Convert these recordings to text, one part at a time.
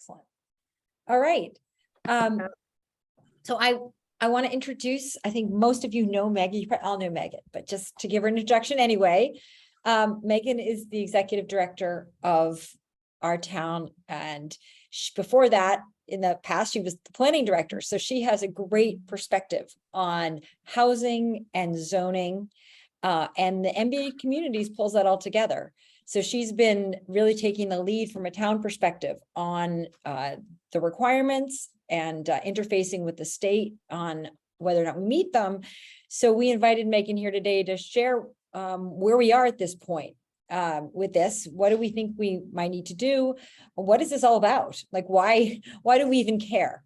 Excellent. All right. So I want to introduce, I think most of you know Meghan, you probably all know Meghan, but just to give her an introduction anyway. Meghan is the executive director of our town, and before that, in the past, she was the planning director. So she has a great perspective on housing and zoning, and the MBTA Communities pulls that all together. So she's been really taking the lead from a town perspective on the requirements and interfacing with the state on whether or not we meet them. So we invited Meghan here today to share where we are at this point with this. What do we think we might need to do? What is this all about? Like, why do we even care?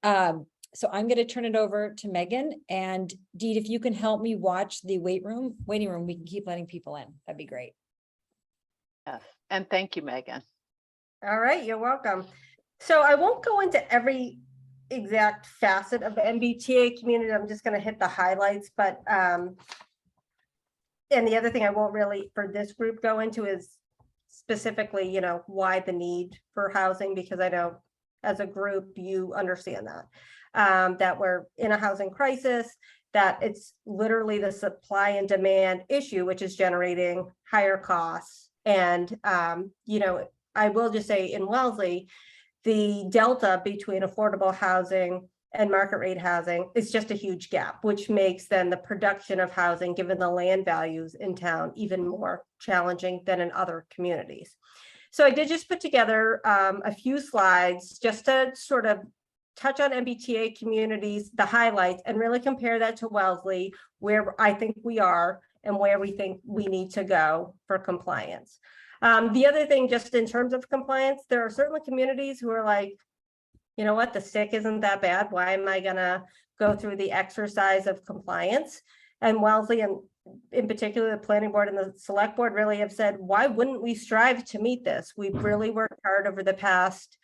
So I'm going to turn it over to Meghan, and Deed, if you can help me watch the waiting room, we can keep letting people in. That'd be great. Yes, and thank you, Meghan. All right, you're welcome. So I won't go into every exact facet of the MBTA community. I'm just going to hit the highlights, but and the other thing I won't really for this group go into is specifically, you know, why the need for housing, because I know as a group you understand that that we're in a housing crisis, that it's literally the supply and demand issue, which is generating higher costs. And you know, I will just say in Wellesley, the delta between affordable housing and market rate housing is just a huge gap, which makes then the production of housing, given the land values in town, even more challenging than in other communities. So I did just put together a few slides just to sort of touch on MBTA communities, the highlights, and really compare that to Wellesley, where I think we are and where we think we need to go for compliance. The other thing, just in terms of compliance, there are certainly communities who are like, you know what, the stick isn't that bad. Why am I gonna go through the exercise of compliance? And Wellesley, and in particular, the planning board and the select board really have said, why wouldn't we strive to meet this? We've really worked hard over the past,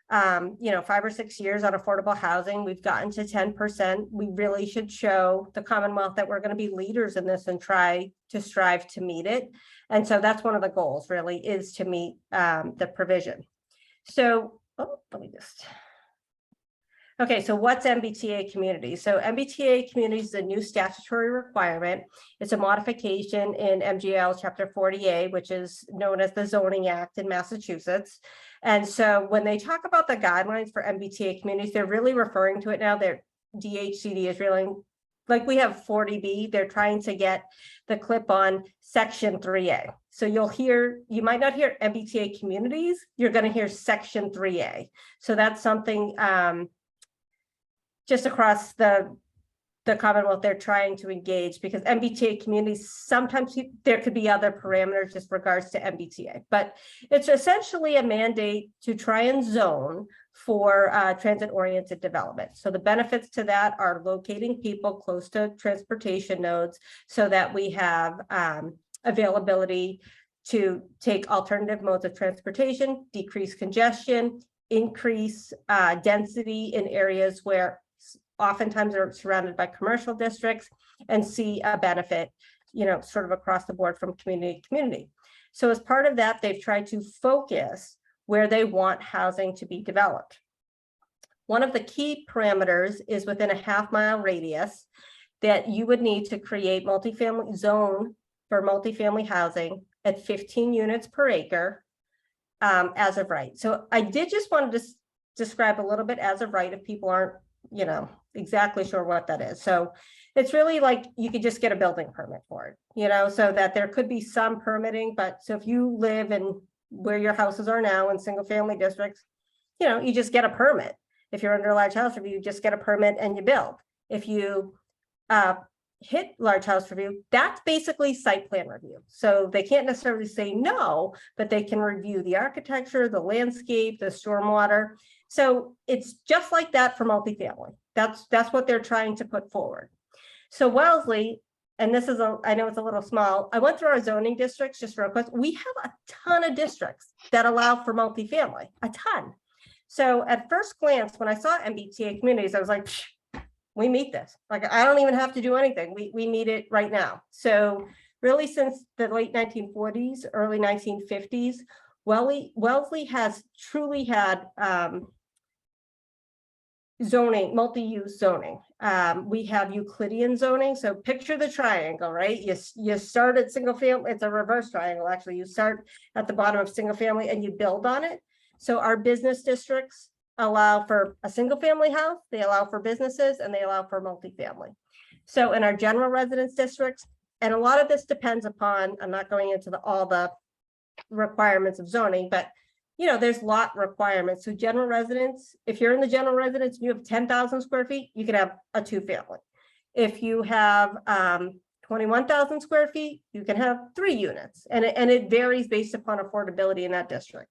you know, 5 or 6 years on affordable housing. We've gotten to 10%. We really should show the Commonwealth that we're going to be leaders in this and try to strive to meet it. And so that's one of the goals really, is to meet the provision. So, let me just. Okay, so what's MBTA communities? So MBTA communities is a new statutory requirement. It's a modification in MGL Chapter 40A, which is known as the Zoning Act in Massachusetts. And so when they talk about the guidelines for MBTA communities, they're really referring to it now. Their DHCD is really, like we have 40B, they're trying to get the clip on Section 3A. So you might not hear MBTA communities, you're going to hear Section 3A. So that's something just across the Commonwealth they're trying to engage, because MBTA communities, sometimes there could be other parameters just regards to MBTA, but it's essentially a mandate to try and zone for transit-oriented development. So the benefits to that are locating people close to transportation nodes so that we have availability to take alternative modes of transportation, decrease congestion, increase density in areas where oftentimes are surrounded by commercial districts, and see a benefit, you know, sort of across the board from community to community. So as part of that, they've tried to focus where they want housing to be developed. One of the key parameters is within a half-mile radius that you would need to create multifamily zone for multifamily housing at 15 units per acre as of right. So I did just want to describe a little bit as of right if people aren't, you know, exactly sure what that is. So it's really like you could just get a building permit for it, you know, so that there could be some permitting. But so if you live in where your houses are now in single family districts, you know, you just get a permit. If you're under a large house review, you just get a permit and you build. If you hit large house review, that's basically site plan review. So they can't necessarily say no, but they can review the architecture, the landscape, the stormwater. So it's just like that for multifamily. That's what they're trying to put forward. So Wellesley, and this is I know it's a little small. I went through our zoning districts just real quick. We have a ton of districts that allow for multifamily, a ton. So at first glance, when I saw MBTA communities, I was like, we meet this. Like, I don't even have to do anything. We meet it right now. So really since the late 1940s, early 1950s, Wellesley has truly had zoning, multi-use zoning. We have Euclidean zoning. So picture the triangle, right? You start at single family, it's a reverse triangle, actually. You start at the bottom of single family and you build on it. So our business districts allow for a single family house, they allow for businesses, and they allow for multifamily. So in our general residence districts, and a lot of this depends upon, I'm not going into all the requirements of zoning, but you know, there's lot requirements. So general residence, if you're in the general residence, you have 10,000 square feet, you can have a 2-family. If you have 21,000 square feet, you can have 3 units, and it varies based upon affordability in that district.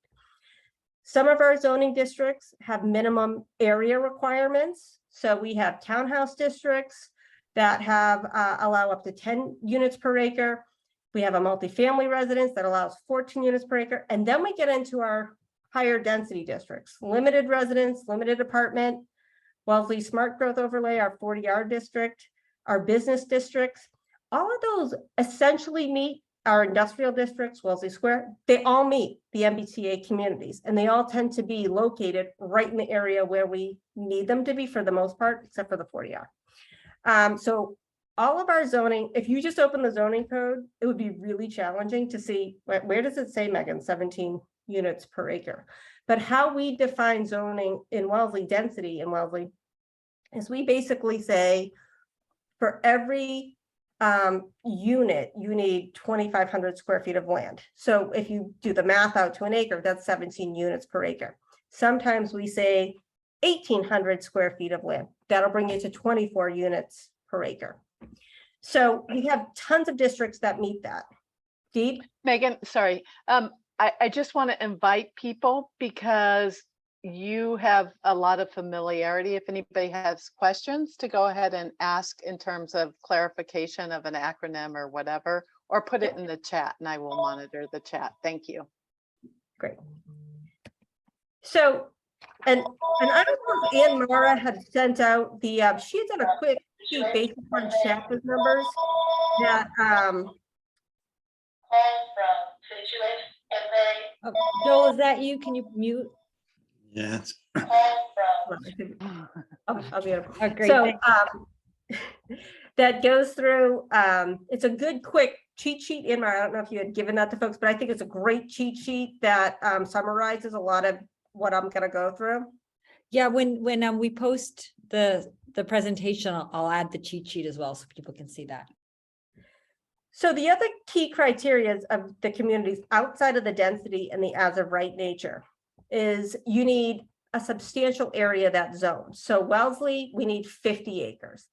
Some of our zoning districts have minimum area requirements. So we have townhouse districts that have allow up to 10 units per acre. We have a multifamily residence that allows 14 units per acre. And then we get into our higher density districts, limited residence, limited apartment, Wellesley Smart Growth Overlay, our 40R district, our business districts. All of those essentially meet our industrial districts, Wellesley Square. They all meet the MBTA communities, and they all tend to be located right in the area where we need them to be for the most part, except for the 40R. So all of our zoning, if you just open the zoning code, it would be really challenging to see where does it say, Meghan, 17 units per acre. But how we define zoning in Wellesley, density in Wellesley, is we basically say for every unit, you need 2,500 square feet of land. So if you do the math out to an acre, that's 17 units per acre. Sometimes we say 1,800 square feet of land. That'll bring you to 24 units per acre. So we have tons of districts that meet that. Deep? Megan, sorry. I just want to invite people because you have a lot of familiarity. If anybody has questions, to go ahead and ask in terms of clarification of an acronym or whatever, or put it in the chat and I will monitor the chat. Thank you. Great. So, and I don't know if Ann Mara had sent out the, she had done a quick sheet based upon chapter numbers that, Oh, Joel, is that you? Can you mute? Yes. I'll be able Oh, great. So thank that goes through, it's a good quick cheat sheet in my, I don't know if you had given that to folks, but I think it's a great cheat sheet that summarizes a lot of what I'm gonna go through. Yeah, when we post the presentation, I'll add the cheat sheet as well so people can see that. So the other key criteria of the communities outside of the density and the as of right nature is you need a substantial area that's zoned. So Wellesley, we need 50 acres.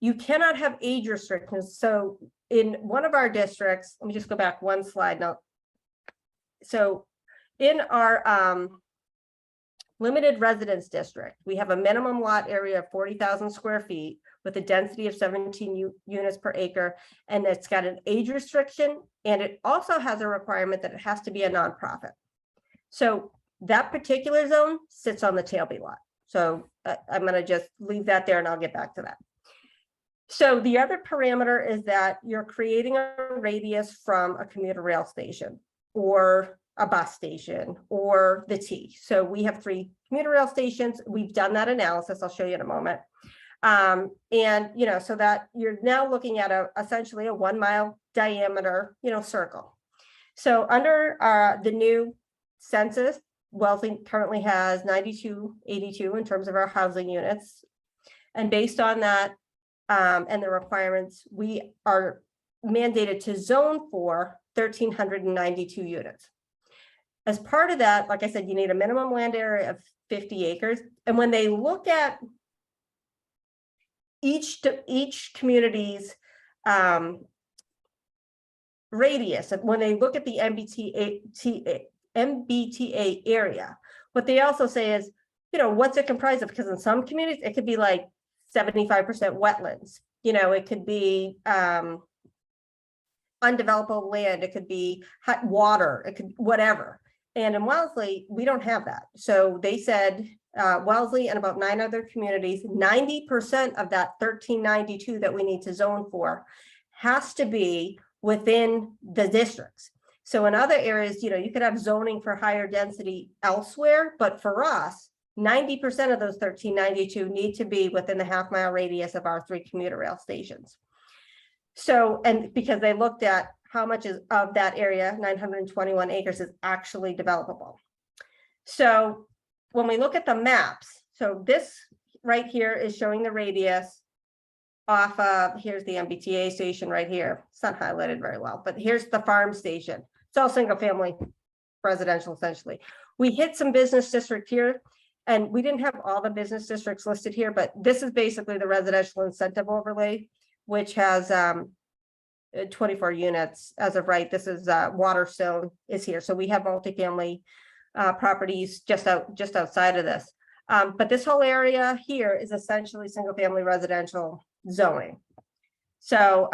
You cannot have age restrictions. So in one of our districts, let me just go back one slide now. So in our limited residence district, we have a minimum lot area of 40,000 square feet with a density of 17 units per acre. And it's got an age restriction. And it also has a requirement that it has to be a nonprofit. So that particular zone sits on the Tailby lot. So I'm going to just leave that there and I'll get back to that. So the other parameter is that you're creating a radius from a commuter rail station or a bus station or the T. So we have 3 commuter rail stations. We've done that analysis. I'll show you in a moment. And, you know, so that you're now looking at essentially a 1 mile diameter, you know, circle. So under the new census, Wellesley currently has 9282 in terms of our housing units. And based on that and the requirements, we are mandated to zone for 1,392 units. As part of that, like I said, you need a minimum land area of 50 acres. And when they look at each community's radius, and when they look at the MBTA area, what they also say is, you know, what's it comprised of? Because in some communities, it could be like 75% wetlands. You know, it could be undevelopable land. It could be hot water. It could whatever. And in Wellesley, we don't have that. So they said Wellesley and about 9 other communities, 90% of that 1392 that we need to zone for has to be within the districts. So in other areas, you could have zoning for higher density elsewhere, but for us, 90% of those 1392 need to be within the half-mile radius of our 3 commuter rail stations. So, and because they looked at how much is of that area, 921 acres, is actually developable. So when we look at the maps, so this right here is showing the radius off of, here's the MBTA station right here. It's not highlighted very well, but here's the farm station. It's all single family residential, essentially. We hit some business district here, and we didn't have all the business districts listed here, but this is basically the residential incentive overlay, which has 24 units as of right. This is Waterstone is here. So we have multifamily properties just outside of this. But this whole area here is essentially single family residential zoning. So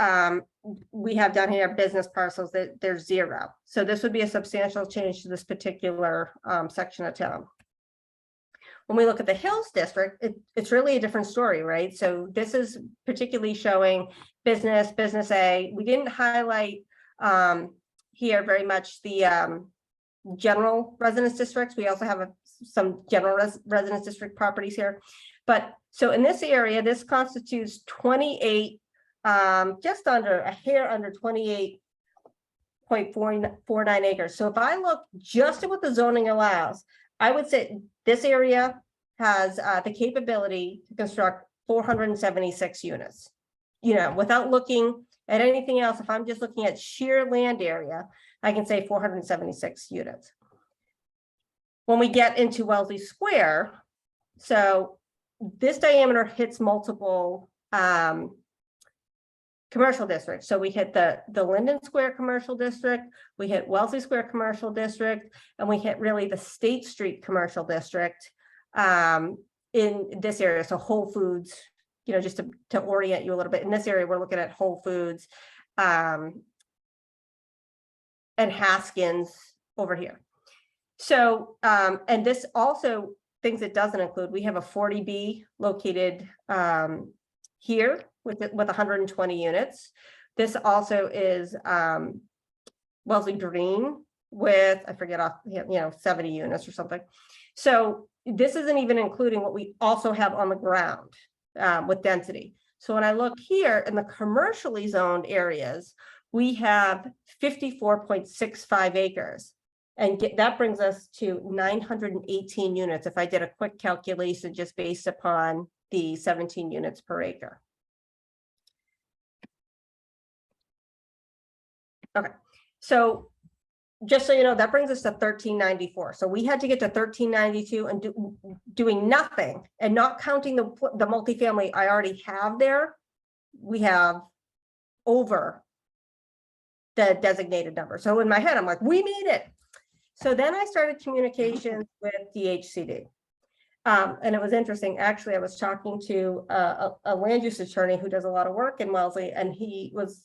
we have down here business parcels that there's 0. So this would be a substantial change to this particular section of town. When we look at the Hills District, it's really a different story, right? So this is particularly showing business A. We didn't highlight here very much the general residence districts. We also have some general residence district properties here. But so in this area, this constitutes 28, just under a hair under 28.49 acres. So if I look just at what the zoning allows, I would say this area has the capability to construct 476 units. Without looking at anything else, if I'm just looking at sheer land area, I can say 476 units. When we get into Wellesley Square, so this diameter hits multiple commercial districts. So we hit the Linden Square Commercial District, we hit Wellesley Square Commercial District, and we hit really the State Street Commercial District in this area. So Whole Foods, just to orient you a little bit, in this area, we're looking at Whole Foods and Haskins over here. So, and this also, things it doesn't include, we have a 40B located here with 120 units. This also is Wellesley Green with, I forget off, 70 units or something. So this isn't even including what we also have on the ground with density. So when I look here in the commercially zoned areas, we have 54.65 acres. And that brings us to 918 units. If I did a quick calculation just based upon the 17 units per acre. Okay, so just so you know, that brings us to 1394. So we had to get to 1392 and doing nothing and not counting the multifamily I already have there. We have over the designated number. So in my head, I'm like, we made it. So then I started communications with DHCD. And it was interesting. Actually, I was talking to a land use attorney who does a lot of work in Wellesley, and he was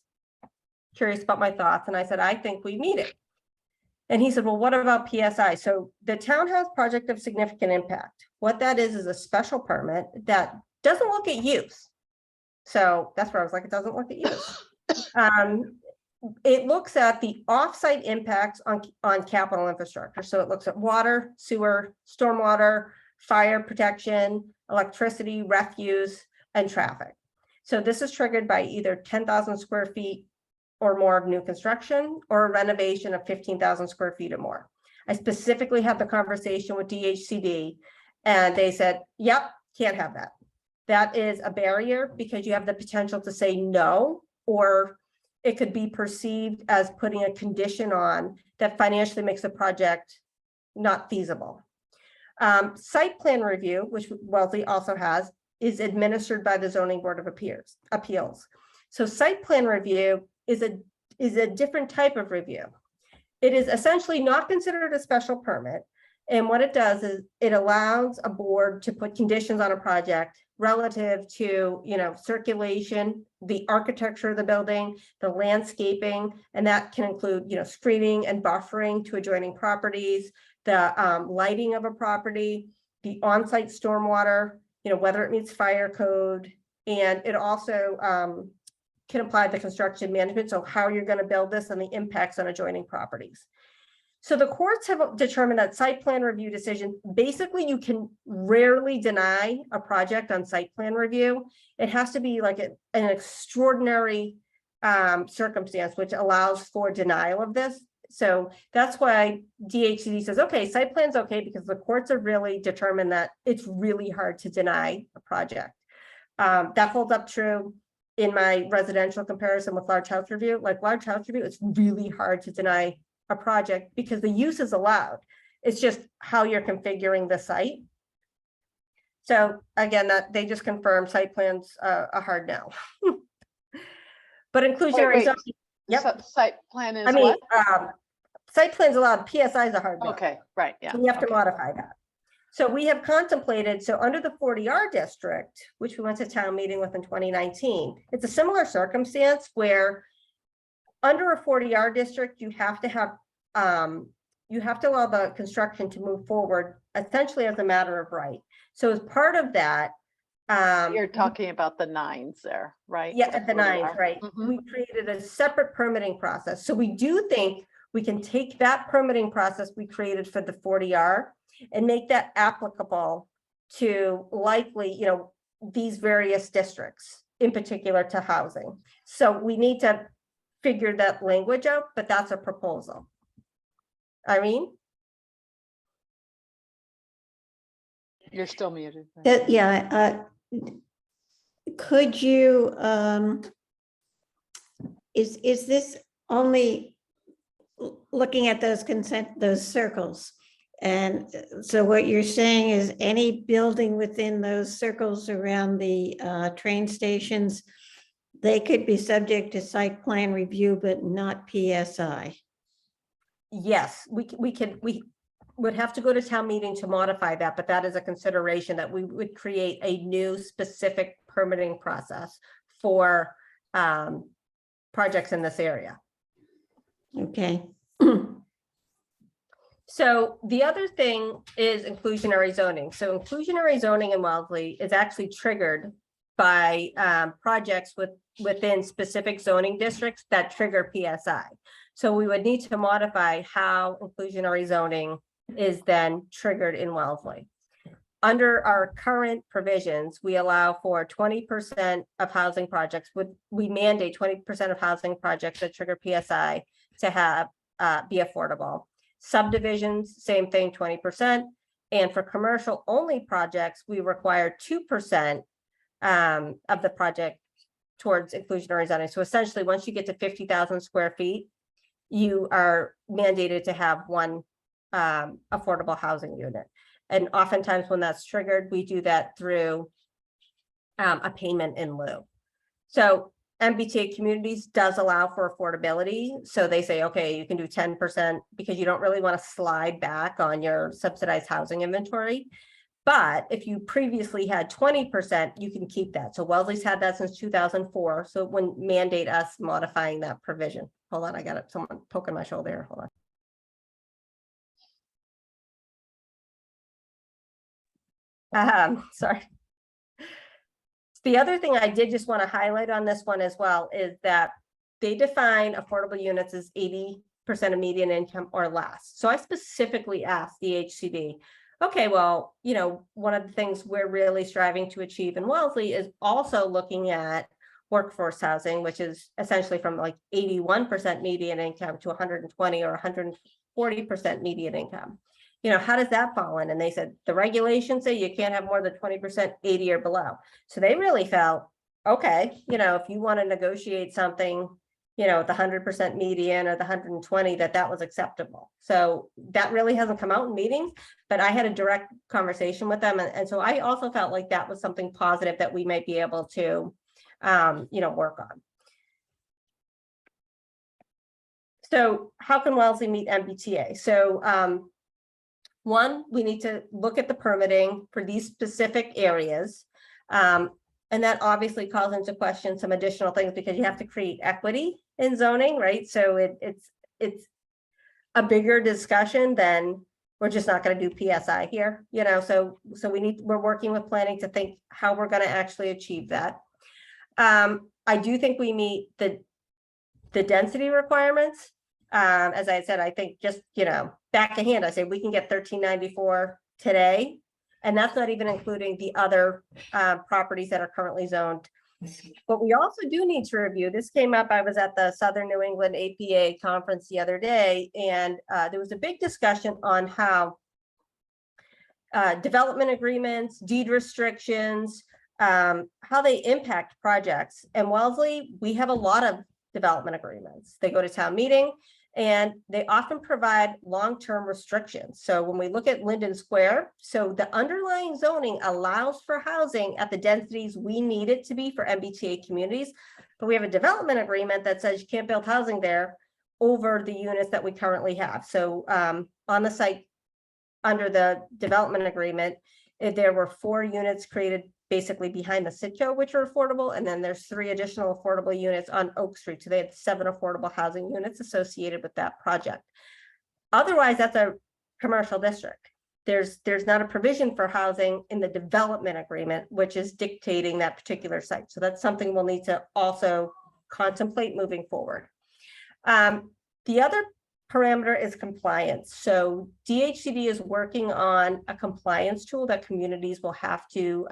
curious about my thoughts. And I said, I think we meet it. And he said, well, what about PSI? So the townhouse project of significant impact. What that is a special permit that doesn't look at use. So that's where I was like, it doesn't look at use. It looks at the offsite impacts on capital infrastructure. So it looks at water, sewer, stormwater, fire protection, electricity, refuse, and traffic. So this is triggered by either 10,000 square feet or more of new construction or a renovation of 15,000 square feet or more. I specifically had the conversation with DHCD and they said, yep, can't have that. That is a barrier because you have the potential to say no, or it could be perceived as putting a condition on that financially makes the project not feasible. Site plan review, which Wellesley also has, is administered by the Zoning Board of Appeals. So site plan review is a different type of review. It is essentially not considered a special permit. And what it does is it allows a board to put conditions on a project relative to, circulation, the architecture of the building, the landscaping, and that can include, screening and buffering to adjoining properties, the lighting of a property, the on-site stormwater, whether it meets fire code, and it also can apply the construction management, so how you're going to build this and the impacts on adjoining properties. So the courts have determined that site plan review decision, basically you can rarely deny a project on site plan review. It has to be like an extraordinary circumstance, which allows for denial of this. So that's why DHCD says, okay, site plan's okay, because the courts have really determined that it's really hard to deny a project. That holds up true in my residential comparison with large house review. Like large house review, it's really hard to deny a project because the use is allowed. It's just how you're configuring the site. So again, that they just confirm site plans a hard no. But inclusionary wait. zoning, yep. Site plan is I mean, what? site plans allowed, PSI is a hard no. Okay, right, yeah. So you have to okay. modify that. So we have contemplated, so under the 40R district, which we went to town meeting with in 2019, it's a similar circumstance where under a 40R district, you have to have, you have to allow the construction to move forward essentially as a matter of right. So as part of that, You're talking about the 9s there, right? yeah, at the 9s, right? Mhm. We created a separate permitting process. So we do think we can take that permitting process we created for the 40R and make that applicable to likely, you know, these various districts, in particular to housing. So we need to figure that language out, but that's a proposal. Irene? You're still muted. Yeah, could you, is this only looking at those those circles? And so what you're saying is any building within those circles around the train stations, they could be subject to site plan review, but not PSI? Yes, we would have to go to town meeting to modify that, but that is a consideration that we would create a new specific permitting process for projects in this area. Okay. So the other thing is inclusionary zoning. So inclusionary zoning in Wellesley is actually triggered by projects within specific zoning districts that trigger PSI. So we would need to modify how inclusionary zoning is then triggered in Wellesley. Under our current provisions, we allow for 20% of housing projects. We mandate 20% of housing projects that trigger PSI to have be affordable. Subdivisions, same thing, 20%. And for commercial only projects, we require 2% of the project towards inclusionary zoning. So essentially, once you get to 50,000 square feet, you are mandated to have one affordable housing unit. And oftentimes when that's triggered, we do that through a payment in lieu. So MBTA Communities does allow for affordability. So they say, okay, you can do 10% because you don't really want to slide back on your subsidized housing inventory. But if you previously had 20%, you can keep that. So Wellesley's had that since 2004. So it wouldn't mandate us modifying that provision. Hold on, I got it. Someone poking my shoulder here. Hold on. Sorry. The other thing I did just want to highlight on this one as well is that they define affordable units as 80% of median income or less. So I specifically asked the HCD, okay, well, you know, one of the things we're really striving to achieve in Wellesley is also looking at workforce housing, which is essentially from like 81% median income to 120 or 140% median income. You know, how does that fall in? And they said, the regulations say you can't have more than 20% 80 or below. So they really felt, okay, you know, if you want to negotiate something, you know, the 100% median or the 120, that was acceptable. So that really hasn't come out in meetings, but I had a direct conversation with them. And so I also felt like that was something positive that we might be able to, you know, work on. So how can Wellesley meet MBTA? So one, we need to look at the permitting for these specific areas. And that obviously calls into question some additional things because you have to create equity in zoning, right? So it's a bigger discussion than we're just not going to do PSI here, you know, so we're working with planning to think how we're going to actually achieve that. I do think we meet the density requirements. As I said, I think just, back of hand, I say we can get 1394 today. And that's not even including the other properties that are currently zoned. But we also do need to review, this came up, I was at the Southern New England APA conference the other day, and there was a big discussion on how development agreements, deed restrictions, how they impact projects. And Wellesley, we have a lot of development agreements. They go to town meeting and they often provide long-term restrictions. So when we look at Linden Square, so the underlying zoning allows for housing at the densities we need it to be for MBTA communities. But we have a development agreement that says you can't build housing there over the units that we currently have. So on the site, under the development agreement, there were 4 units created basically behind the Sitco, which are affordable. And then there's 3 additional affordable units on Oak Street. So they had 7 affordable housing units associated with that project. Otherwise, that's a commercial district. There's not a provision for housing in the development agreement, which is dictating that particular site. So that's something we'll need to also contemplate moving forward. The other parameter is compliance. So DHCD is working on a compliance tool that communities will have to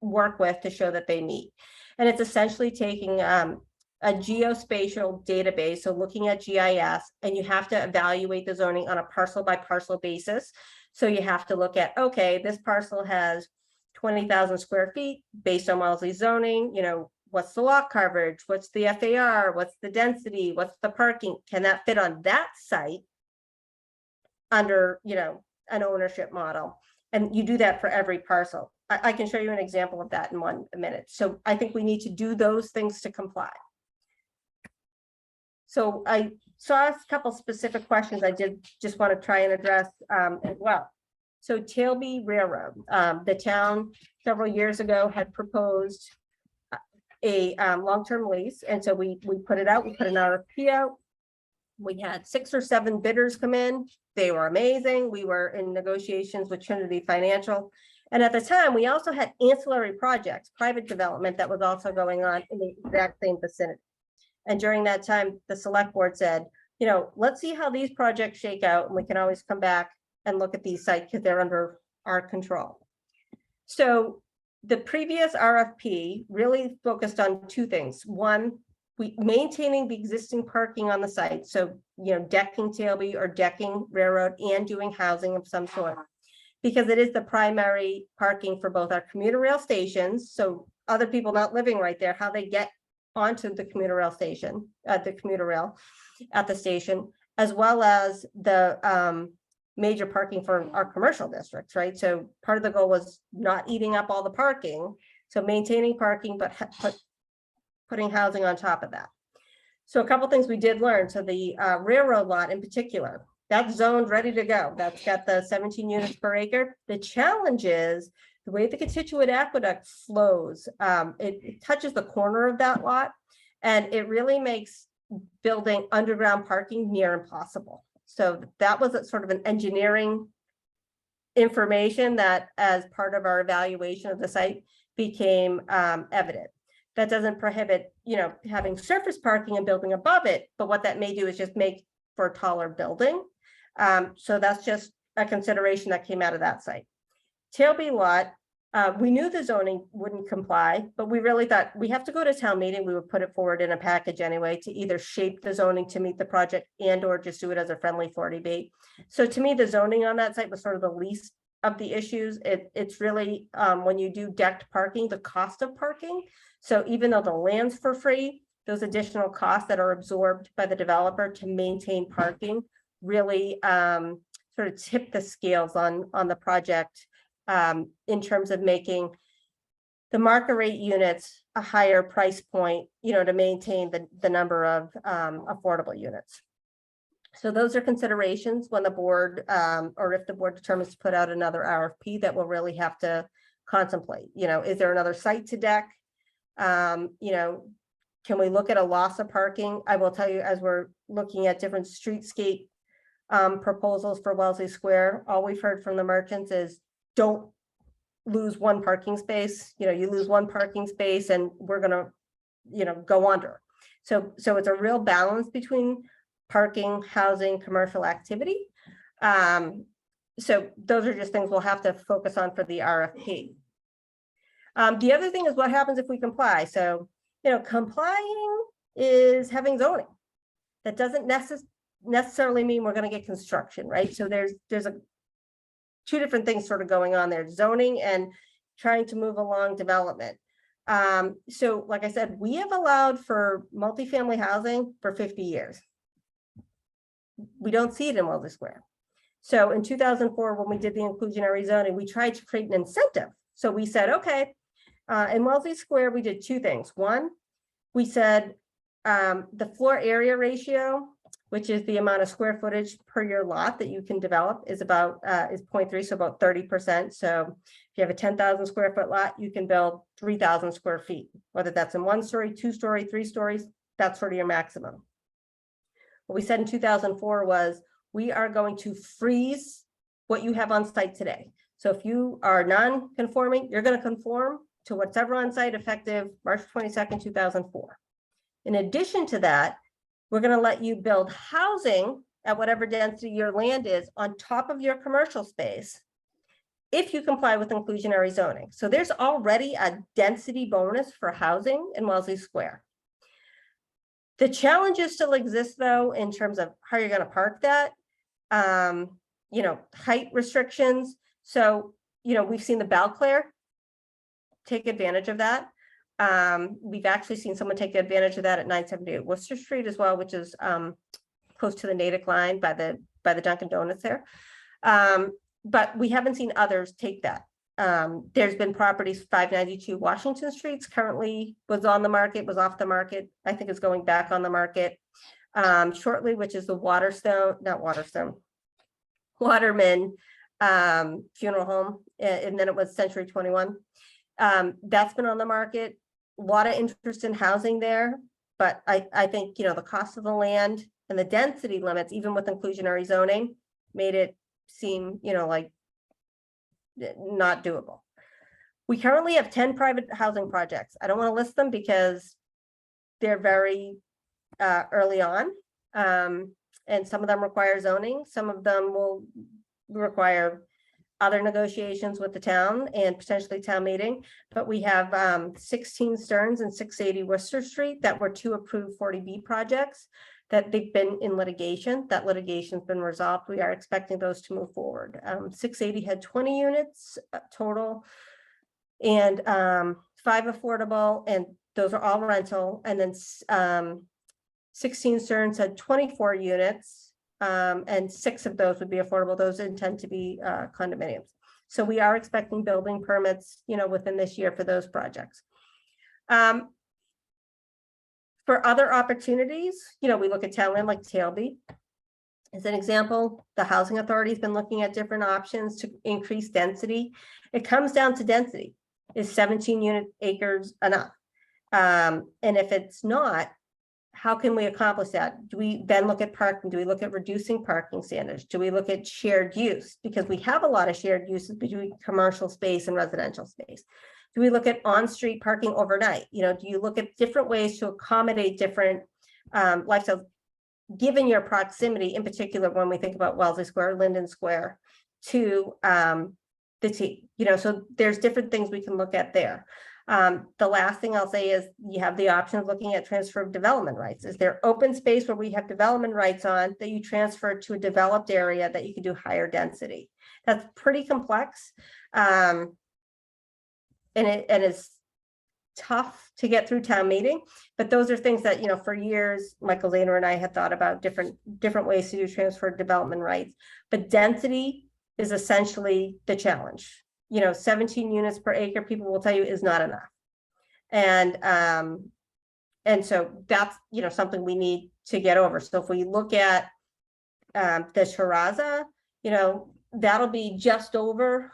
work with to show that they meet. And it's essentially taking a geospatial database, so looking at GIS, and you have to evaluate the zoning on a parcel by parcel basis. So you have to look at, okay, this parcel has 20,000 square feet based on Wellesley zoning, what's the lot coverage? What's the FAR? What's the density? What's the parking? Can that fit on that site under, an ownership model? And you do that for every parcel. I can show you an example of that in 1 minute. So I think we need to do those things to comply. So I saw a couple specific questions I did just want to try and address as well. So Tailby Railroad, the town several years ago had proposed a long-term lease. And so we put it out, we put an RFP out. We had 6 or 7 bidders come in. They were amazing. We were in negotiations with Trinity Financial. And at the time, we also had ancillary projects, private development that was also going on in the exact same vicinity. And during that time, the select board said, let's see how these projects shake out. And we can always come back and look at these sites because they're under our control. So the previous RFP really focused on 2 things. One, maintaining the existing parking on the site. So, decking Tailby or decking Railroad and doing housing of some sort. Because it is the primary parking for both our commuter rail stations. So other people not living right there, how they get onto the commuter rail station, the commuter rail at the station, as well as the major parking for our commercial districts, right? So part of the goal was not eating up all the parking, so maintaining parking, but putting housing on top of that. So a couple things we did learn. So the railroad lot in particular, that's zoned, ready to go. That's got the 17 units per acre. The challenge is the way the constituent aqueduct flows. It touches the corner of that lot, and it really makes building underground parking near impossible. So that was a sort of an engineering information that, as part of our evaluation of the site, became evident. That doesn't prohibit, having surface parking and building above it, but what that may do is just make for a taller building. So that's just a consideration that came out of that site. Tailby lot, we knew the zoning wouldn't comply, but we really thought we have to go to town meeting. We would put it forward in a package anyway to either shape the zoning to meet the project and or just do it as a friendly 40B. So to me, the zoning on that site was sort of the least of the issues. It's really when you do decked parking, the cost of parking. So even though the land's for free, those additional costs that are absorbed by the developer to maintain parking really sort of tip the scales on the project in terms of making the market rate units a higher price point, to maintain the number of affordable units. So those are considerations when the board, or if the board determines to put out another RFP, that we'll really have to contemplate. Is there another site to deck? Can we look at a loss of parking? I will tell you, as we're looking at different streetscape proposals for Wellesley Square, all we've heard from the merchants is don't lose one parking space, you lose one parking space and we're gonna, go under. So it's a real balance between parking, housing, commercial activity. So those are just things we'll have to focus on for the RFP. The other thing is what happens if we comply. So, complying is having zoning. That doesn't necessarily mean we're going to get construction, right? So there's two different things sort of going on there, zoning and trying to move along development. So like I said, we have allowed for multifamily housing for 50 years. We don't see it in Wellesley Square. So in 2004, when we did the inclusionary zoning, we tried to create an incentive. So we said, okay, in Wellesley Square, we did two things. One, we said the floor area ratio, which is the amount of square footage per your lot that you can develop, is about is 0.3, so about 30%. So if you have a 10,000 square foot lot, you can build 3,000 square feet, whether that's in 1 story, 2 story, 3 stories, that's sort of your maximum. What we said in 2004 was, we are going to freeze what you have on site today. So if you are non-conforming, you're going to conform to whatever on site effective March 22nd, 2004. In addition to that, we're going to let you build housing at whatever density your land is on top of your commercial space if you comply with inclusionary zoning. So there's already a density bonus for housing in Wellesley Square. The challenges still exist, though, in terms of how you're going to park that. Height restrictions. So, we've seen the Balclair take advantage of that. We've actually seen someone take advantage of that at 978 Worcester Street as well, which is close to the Natick line by the Dunkin' Donuts there. But we haven't seen others take that. There's been properties, 592 Washington Streets currently was on the market, was off the market. I think it's going back on the market shortly, which is the Waterman funeral home, and then it was Century 21. That's been on the market. A lot of interest in housing there, but I think the cost of the land and the density limits, even with inclusionary zoning, made it seem like not doable. We currently have 10 private housing projects. I don't want to list them because they're very early on, and some of them require zoning. Some of them will require other negotiations with the town and potentially town meeting. But we have 16 Stearns and 680 Worcester Street that were 2 approved 40B projects that they've been in litigation. That litigation's been resolved. We are expecting those to move forward. 680 had 20 units total and 5 affordable, and those are all rental. And then 16 Stearns had 24 units, and 6 of those would be affordable. Those intend to be condominiums. So we are expecting building permits, within this year for those projects. For other opportunities, we look at town land like Tailby. As an example, the Housing Authority has been looking at different options to increase density. It comes down to density. Is 17 acres enough? And if it's not, how can we accomplish that? Do we then look at parking? Do we look at reducing parking standards? Do we look at shared use? Because we have a lot of shared uses between commercial space and residential space. Do we look at on-street parking overnight? Do you look at different ways to accommodate different lifestyles, given your proximity, in particular, when we think about Wellesley Square, Linden Square, to the T, so there's different things we can look at there. The last thing I'll say is you have the option of looking at transfer of development rights. Is there open space where we have development rights on that you transfer to a developed area that you can do higher density? That's pretty complex. And it is tough to get through town meeting, but those are things that, for years, Michael Zahner and I had thought about different ways to do transfer of development rights, but density is essentially the challenge. 17 units per acre, people will tell you, is not enough. And so that's, something we need to get over. So if we look at the Shiraza, that'll be just over,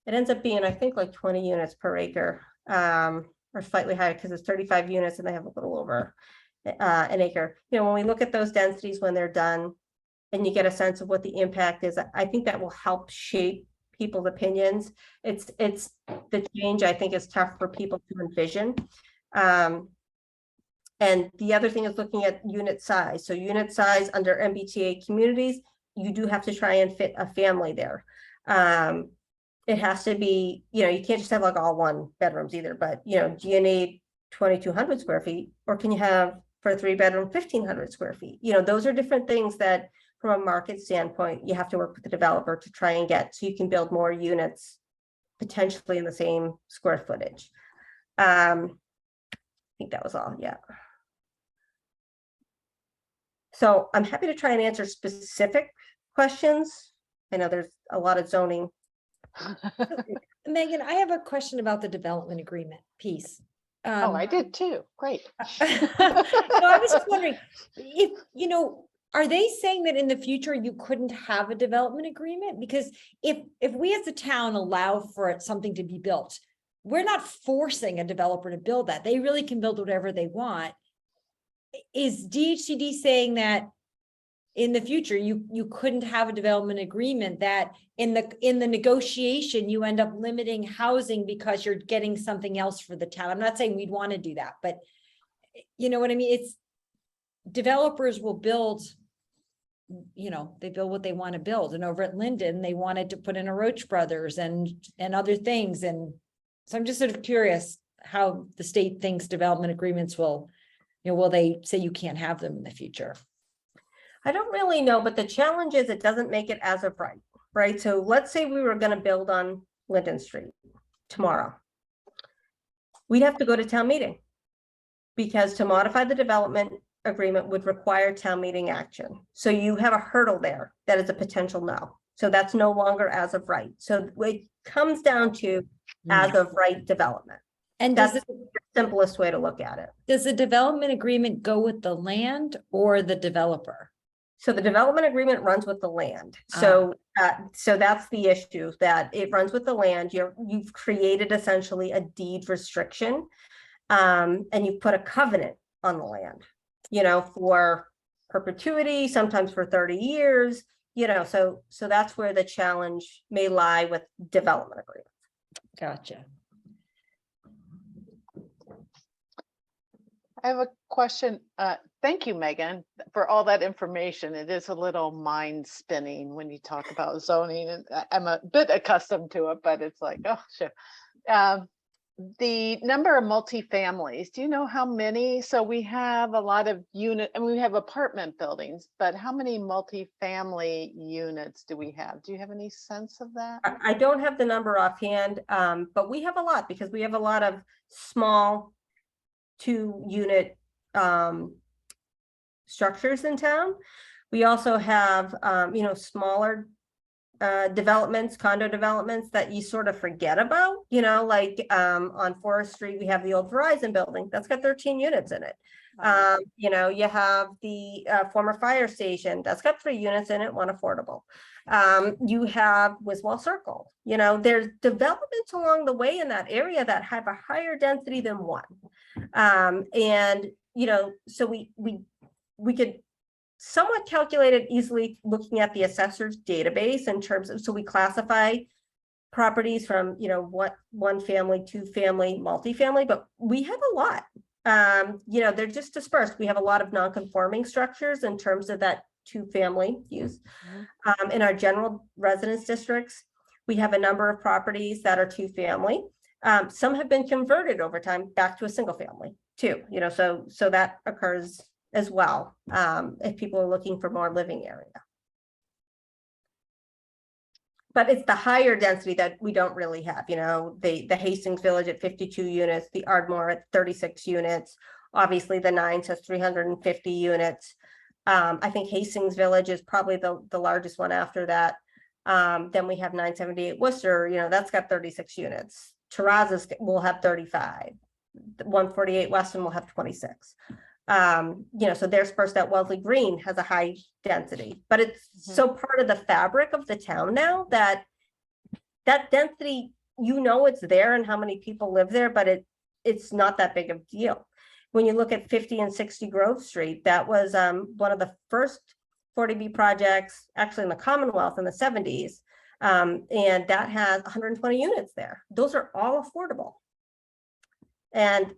it ends up being, I think, like 20 units per acre, or slightly higher because it's 35 units and they have a little over an acre. When we look at those densities when they're done and you get a sense of what the impact is, I think that will help shape people's opinions. It's the change, I think, is tough for people to envision. And the other thing is looking at unit size. So unit size under MBTA communities, you do have to try and fit a family there. It has to be, you can't just have like all one bedrooms either, but do you need 2,200 square feet, or can you have for a 3-bedroom 1,500 square feet? Those are different things that from a market standpoint, you have to work with the developer to try and get, so you can build more units potentially in the same square footage. I think that was all, yeah. So I'm happy to try and answer specific questions. I know there's a lot of zoning. Megan, I have a question about the development agreement piece. Oh, I did too. Great. No, I was just wondering if, are they saying that in the future you couldn't have a development agreement? Because if we as a town allow for something to be built, we're not forcing a developer to build that. They really can build whatever they want. Is DHCD saying that in the future you couldn't have a development agreement, that in the negotiation you end up limiting housing because you're getting something else for the town? I'm not saying we'd want to do that, but you know what I mean? It's developers will build, they build what they want to build. And over at Linden, they wanted to put in a Roach Brothers and other things. And so I'm just sort of curious how the state thinks development agreements will they say you can't have them in the future? I don't really know, but the challenge is it doesn't make it as of right? So let's say we were going to build on Linden Street tomorrow. We'd have to go to town meeting, because to modify the development agreement would require town meeting action. So you have a hurdle there that is a potential no. So that's no longer as of right. So it comes down to as of right development. And That's the simplest way to look at it. does the development agreement go with the land or the developer? So the development agreement runs with the land. So so that's the issue, that it runs with the land. You've created essentially a deed restriction, and you put a covenant on the land, for perpetuity, sometimes for 30 years, so that's where the challenge may lie with development agreements. Gotcha. I have a question. Thank you, Megan, for all that information. It is a little mind spinning when you talk about zoning, and I'm a bit accustomed to it, but it's like, oh, sure. The number of multifamilies, do you know how many? So we have a lot of and we have apartment buildings, but how many multifamily units do we have? Do you have any sense of that? I don't have the number offhand, but we have a lot, because we have a lot of small 2-unit structures in town. We also have smaller developments, condo developments that you sort of forget about, like on Forest Street, we have the old Verizon building that's got 13 units in it. You have the former fire station that's got 3 units in it, 1 affordable. You have Wiswall Circle, there's developments along the way in that area that have a higher density than 1. And so we could somewhat calculate it easily looking at the assessor's database in terms of, so we classify properties from, what 1 family, 2 family, multifamily, but we have a lot. They're just dispersed. We have a lot of non-conforming structures in terms of that 2-family use. In our general residence districts, we have a number of properties that are 2-family. Some have been converted over time back to a single family too, so that occurs as well, if people are looking for more living area. But it's the higher density that we don't really have, the Hastings Village at 52 units, the Ardmore at 36 units. Obviously the Nines has 350 units. I think Hastings Village is probably the largest one after that. Then we have 978 Worcester, that's got 36 units. Terrazas will have 35. 148 Weston will have 26. So they're dispersed. That Wellesley Green has a high density, but it's so part of the fabric of the town now that density, it's there and how many people live there, but it's not that big of a deal. When you look at 50 and 60 Grove Street, that was one of the first 40B projects actually in the Commonwealth in the 70s. And that has 120 units there. Those are all affordable. And,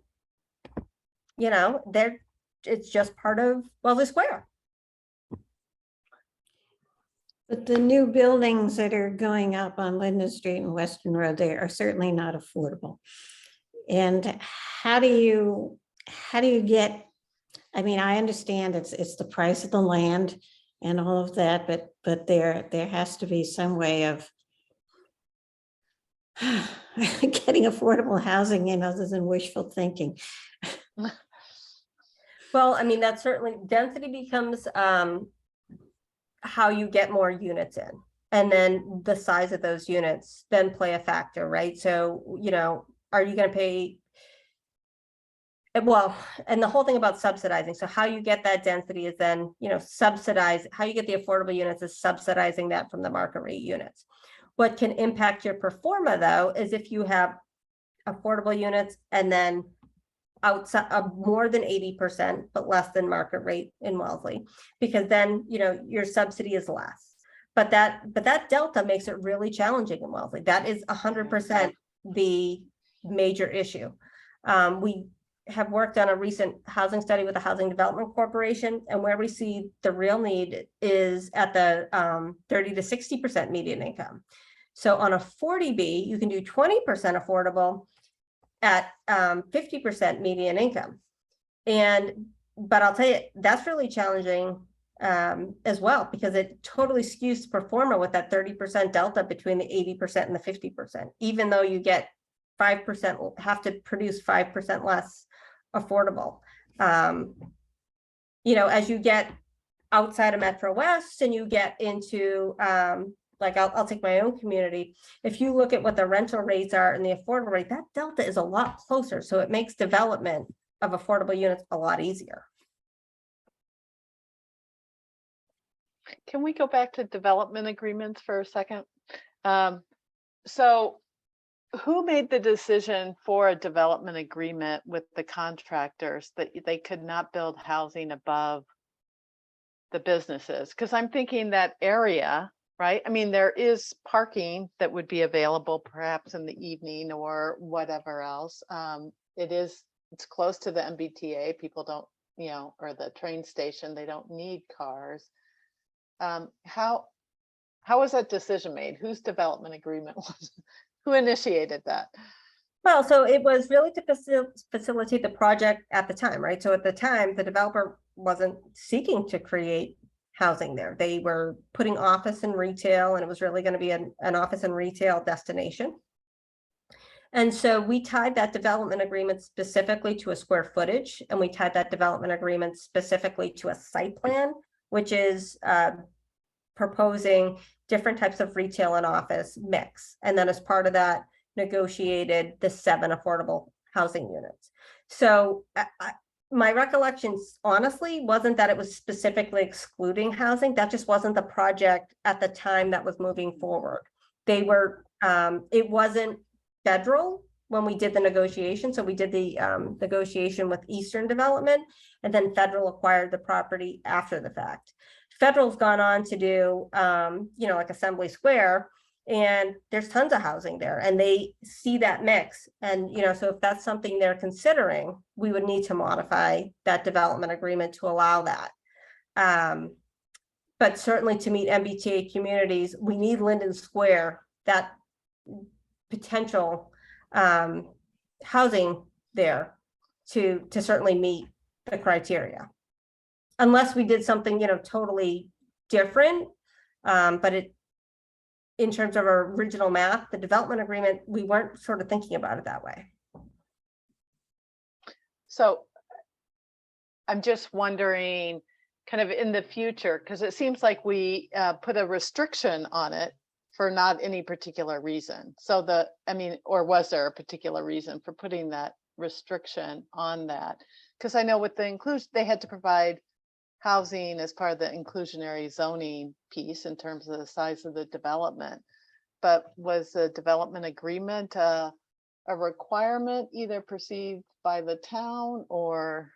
you know, it's just part of Wellesley Square. But the new buildings that are going up on Linden Street and Western Road, they are certainly not affordable. And how do you get, I mean, I understand it's the price of the land and all of that, but there has to be some way of getting affordable housing in other than wishful thinking. Well, I mean, that's certainly, density becomes how you get more units in. And then the size of those units then play a factor, right? So, you know, are you going to pay? Well, and the whole thing about subsidizing. So how you get that density is then, you know, subsidize, how you get the affordable units is subsidizing that from the market rate units. What can impact your pro forma though, is if you have affordable units and then outside of more than 80%, but less than market rate in Wellesley, because then, you know, your subsidy is less. But that delta makes it really challenging in Wellesley. That is 100% the major issue. We have worked on a recent housing study with the Housing Development Corporation, and where we see the real need is at the 30 to 60% median income. So on a 40B, you can do 20% affordable at 50% median income. But I'll tell you, that's really challenging as well, because it totally skews the pro forma with that 30% delta between the 80% and the 50%, even though you get 5%, have to produce 5% less affordable. You know, as you get outside of Metro West and you get into like I'll take my own community. If you look at what the rental rates are and the affordable rate, that delta is a lot closer. So it makes development of affordable units a lot easier. Can we go back to development agreements for a second? So who made the decision for a development agreement with the contractors that they could not build housing above the businesses? Because I'm thinking that area, right? I mean, there is parking that would be available perhaps in the evening or whatever else. It's close to the MBTA. People don't, you know, or the train station, they don't need cars. How was that decision made? Whose development agreement was it? Who initiated that? Well, so it was really to facilitate the project at the time, right? So at the time, the developer wasn't seeking to create housing there. They were putting office and retail, and it was really going to be an office and retail destination. And so we tied that development agreement specifically to a square footage, and we tied that development agreement specifically to a site plan, which is proposing different types of retail and office mix. And then as part of that, negotiated the 7 affordable housing units. So my recollection, honestly, wasn't that it was specifically excluding housing. That just wasn't the project at the time that was moving forward. They were, it wasn't federal when we did the negotiation. So we did the negotiation with Eastern Development, and then federal acquired the property after the fact. Federal's gone on to do, you know, like Assembly Square, and there's tons of housing there, and they see that mix. And, you know, so if that's something they're considering, we would need to modify that development agreement to allow that. But certainly to meet MBTA communities, we need Linden Square, that potential housing there to certainly meet the criteria. Unless we did something, you know, totally different, but in terms of our original math, the development agreement, we weren't sort of thinking about it that way. So I'm just wondering, kind of in the future, because it seems like we put a restriction on it for not any particular reason. So I mean, or was there a particular reason for putting that restriction on that? Because I know with the inclusion, they had to provide housing as part of the inclusionary zoning piece in terms of the size of the development. But was the development agreement a requirement either perceived by the town or?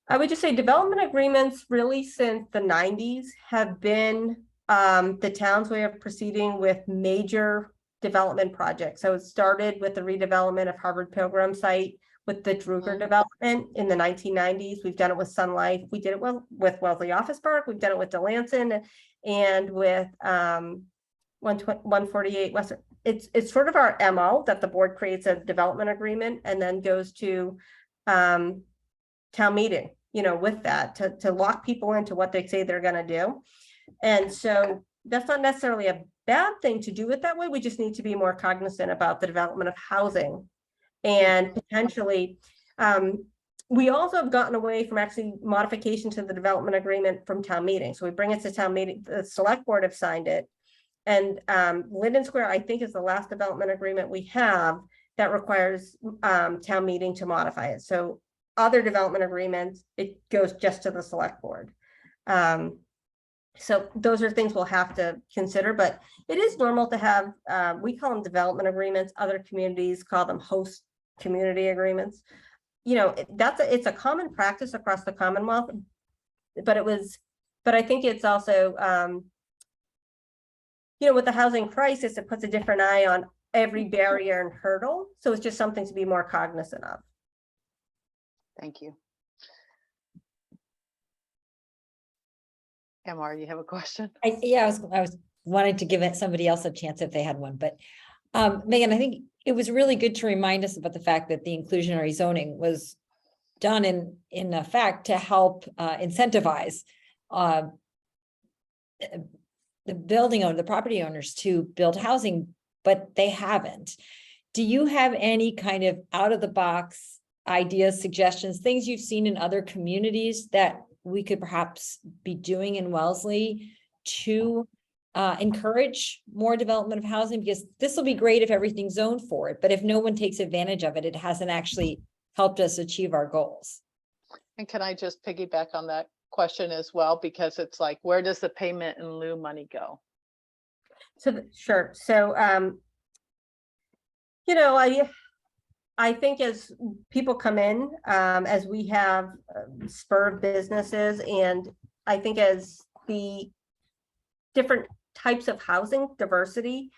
I would just say development agreements really since the 90s have been the town's way of proceeding with major development projects. So it started with the redevelopment of Harvard Pilgrim site with the Druger development in the 1990s. We've done it with Sun Life. We did it with Wellesley Office Park. We've done it with Delanson and with 148 Western. It's sort of our MO that the board creates a development agreement and then goes to town meeting, you know, with that to lock people into what they say they're going to do. And so that's not necessarily a bad thing to do it that way. We just need to be more cognizant about the development of housing and potentially. We also have gotten away from actually modification to the development agreement from town meeting. So we bring it to town meeting, the select board have signed it. And Linden Square, I think, is the last development agreement we have that requires town meeting to modify it. So other development agreements, it goes just to the select board. So those are things we'll have to consider, but it is normal to have, we call them development agreements. Other communities call them host community agreements. You know, it's a common practice across the Commonwealth, but I think it's also, you know, with the housing crisis, it puts a different eye on every barrier and hurdle. So it's just something to be more cognizant of. Thank you. Emma, you have a question? I was wanting to give somebody else a chance if they had one, but Megan, I think it was really good to remind us about the fact that the inclusionary zoning was done in effect to help incentivize the property owners to build housing, but they haven't. Do you have any kind of out of the box ideas, suggestions, things you've seen in other communities that we could perhaps be doing in Wellesley to encourage more development of housing? Because this will be great if everything's zoned for it, but if no one takes advantage of it, it hasn't actually helped us achieve our goals. And can I just piggyback on that question as well? Because it's like, where does the payment in lieu money go? So sure. So, you know, I think as people come in, as we have spur of businesses, and I think as the different types of housing diversity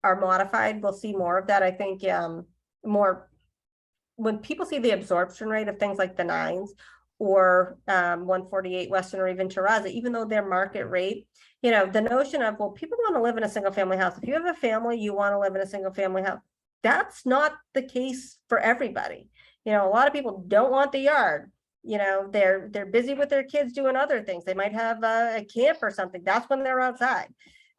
are modified, we'll see more of that. I think more when people see the absorption rate of things like the Nines or 148 Western or even Terraza, even though their market rate, you know, the notion of, well, people want to live in a single family house. If you have a family, you want to live in a single family house. That's not the case for everybody. You know, a lot of people don't want the yard. You know, they're busy with their kids doing other things. They might have a camp or something. That's when they're outside.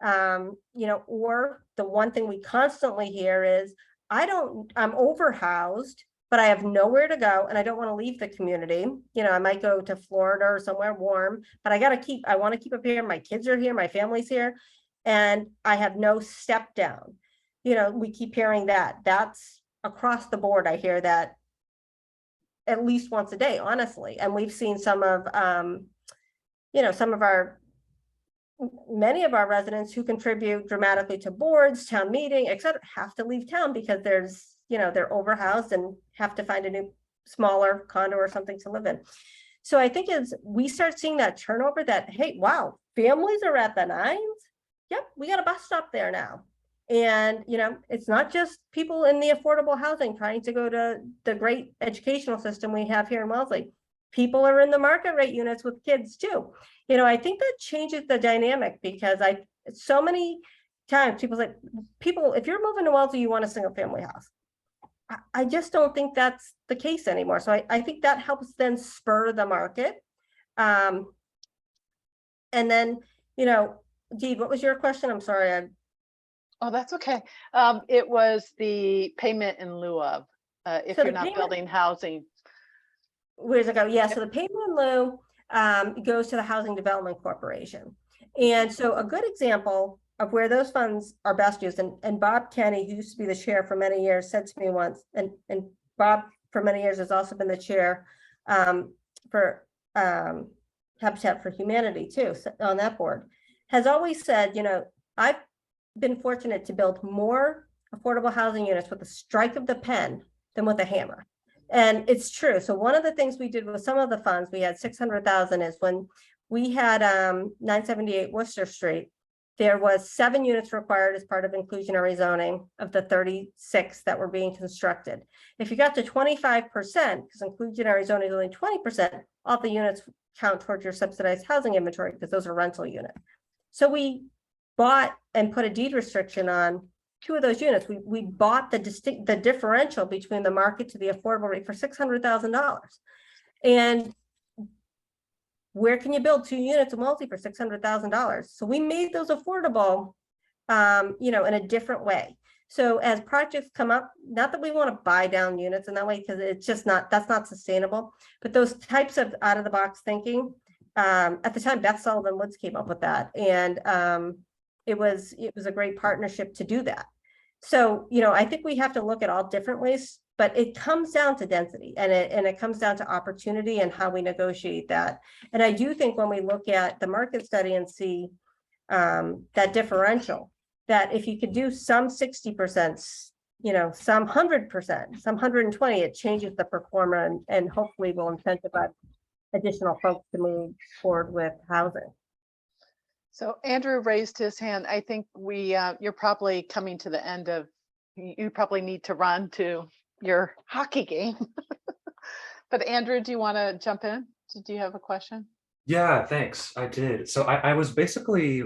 You know, or the one thing we constantly hear is, I'm overhoused, but I have nowhere to go and I don't want to leave the community. You know, I might go to Florida or somewhere warm, but I want to keep up here. My kids are here, my family's here, and I have no step down. You know, we keep hearing that. That's across the board. I hear that at least once a day, honestly. And we've seen some of, you know, many of our residents who contribute dramatically to boards, town meeting, et cetera, have to leave town because there's, you know, they're overhoused and have to find a new smaller condo or something to live in. So I think as we start seeing that turnover that, hey, wow, families are at the Nines. Yep, we got a bus stop there now. And, you know, it's not just people in the affordable housing trying to go to the great educational system we have here in Wellesley. People are in the market rate units with kids too. You know, I think that changes the dynamic because so many times people say, if you're moving to Wellesley, you want a single family house. I just don't think that's the case anymore. So I think that helps then spur the market. And then, you know, Dee, what was your question? I'm sorry. Oh, that's okay. It was the payment in lieu of, if So you're the not payment- building housing. Where's it go? Yeah, so the payment in lieu goes to the Housing Development Corporation. And so a good example of where those funds are best used, and Bob Kenny, who used to be the chair for many years, said to me once, and Bob for many years has also been the chair for Habitat for Humanity too, on that board, has always said, you know, I've been fortunate to build more affordable housing units with a strike of the pen than with a hammer. And it's true. So one of the things we did with some of the funds, we had 600,000 is when we had 978 Worcester Street. There was 7 units required as part of inclusionary zoning of the 36 that were being constructed. If you got to 25%, because inclusionary zoning is only 20%, all the units count towards your subsidized housing inventory because those are rental units. So we bought and put a deed restriction on 2 of those units. We bought the differential between the market to the affordable rate for $600,000. And where can you build 2 units of multi for $600,000? So we made those affordable, in a different way. So as projects come up, not that we want to buy down units in that way, because it's just that's not sustainable, but those types of out of the box thinking, at the time, Beth Sullivan Woods came up with that. And it was a great partnership to do that. So, I think we have to look at all different ways, but it comes down to density and it comes down to opportunity and how we negotiate that. And I do think when we look at the market study and see that differential, that if you could do some 60%, some 100%, some 120, it changes the performer and hopefully will incentivize additional folks to move forward with housing. So Andrew raised his hand. I think you're probably coming to the end of, you probably need to run to your hockey game. But Andrew, do you want to jump in? Do you have a question? Yeah, thanks. I did. So I was basically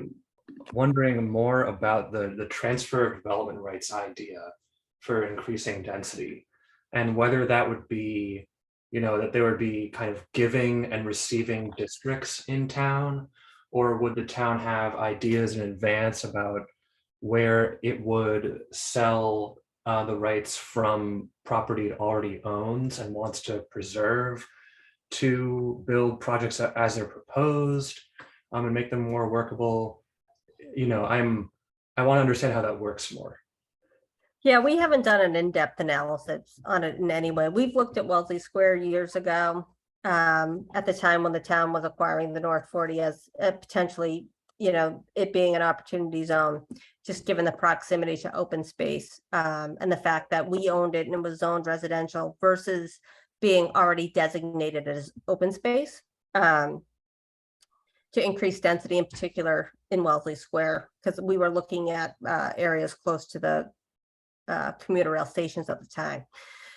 wondering more about the transfer of development rights idea for increasing density, and whether that would be, that there would be kind of giving and receiving districts in town, or would the town have ideas in advance about where it would sell the rights from property it already owns and wants to preserve to build projects as they're proposed, and make them more workable? I want to understand how that works more. Yeah, we haven't done an in-depth analysis on it in any way. We've looked at Wellesley Square years ago, at the time when the town was acquiring the North 40 as potentially, it being an opportunity zone, just given the proximity to open space, and the fact that we owned it and it was zoned residential versus being already designated as open space, to increase density, in particular in Wellesley Square, because we were looking at areas close to the commuter rail stations at the time.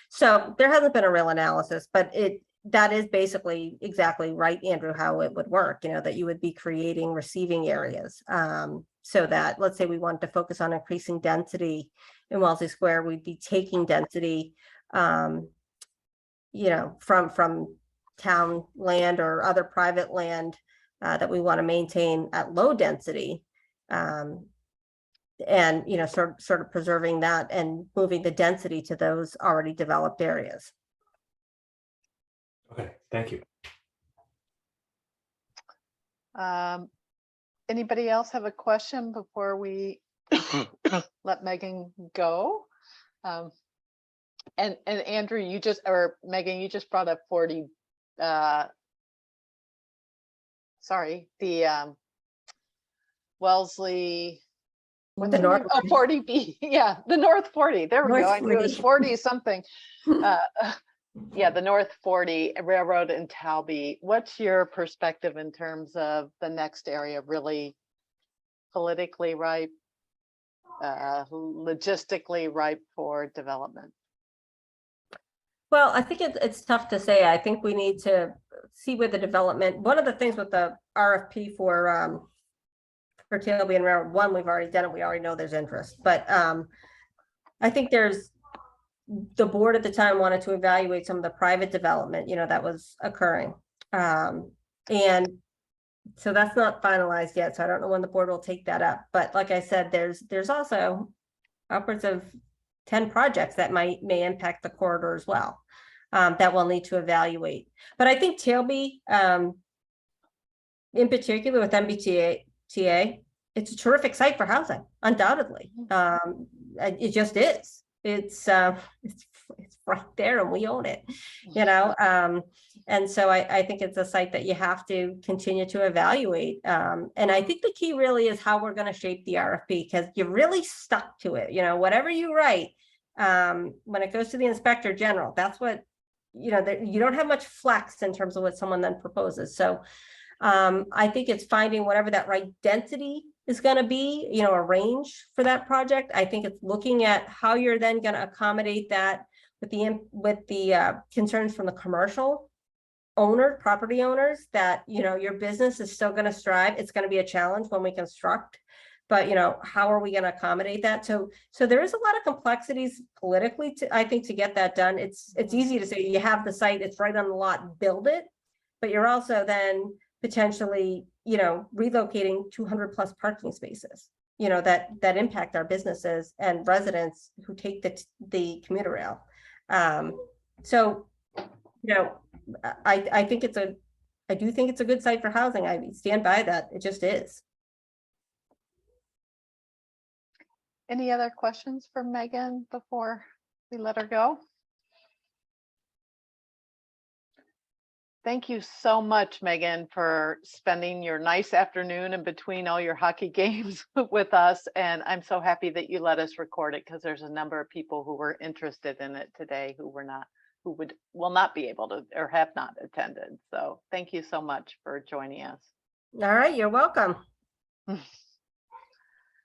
So there hasn't been a real analysis, but that is basically exactly right, Andrew, how it would work, that you would be creating receiving areas, so that, let's say we want to focus on increasing density in Wellesley Square, we'd be taking density, from town land or other private land that we want to maintain at low density, and sort of preserving that and moving the density to those already developed areas. Okay, thank you. Anybody else have a question before we let Megan go? And Andrew, Megan, you just brought up 40. The Wellesley. What's the North name? Oh, 40B. Yeah, the North 40. There we North go. I knew it was 40. 40 something. Yeah, the North 40 Railroad in Talby. What's your perspective in terms of the next area really politically ripe, logistically ripe for development? Well, I think it's tough to say. I think we need to see where the development, one of the things with the RFP for Talby and Railroad, one, we've already done it. We already know there's interest, but I think the board at the time wanted to evaluate some of the private development, that was occurring. And so that's not finalized yet. So I don't know when the board will take that up. But like I said, there's also upwards of 10 projects that may impact the corridor as well, that we'll need to evaluate. But I think Talby, in particular with MBTA, it's a terrific site for housing, undoubtedly. It just is. It's right there and we own it, and so I think it's a site that you have to continue to evaluate. And I think the key really is how we're going to shape the RFP, because you're really stuck to it. Whatever you write, when it goes to the inspector general, that's what, you don't have much flex in terms of what someone then proposes. So I think it's finding whatever that right density is gonna be, you know, a range for that project. I think it's looking at how you're then gonna accommodate that with the concerns from the commercial property owners, that, you know, your business is still gonna strive. It's gonna be a challenge when we construct. But, you know, how are we gonna accommodate that? So there is a lot of complexities politically I think, to get that done. It's easy to say you have the site, it's right on the lot, build it. But you're also then potentially, you know, relocating 200 plus parking spaces, you know, that impact our businesses and residents who take the commuter rail. So, you know, I think I do think it's a good site for housing. I stand by that. It just is. Any other questions for Megan before we let her go? Thank you so much, Megan, for spending your nice afternoon in between all your hockey games with us. And I'm so happy that you let us record it, because there's a number of people who were interested in it today who will not be able to, or have not attended. So thank you so much for joining us. All right, you're welcome.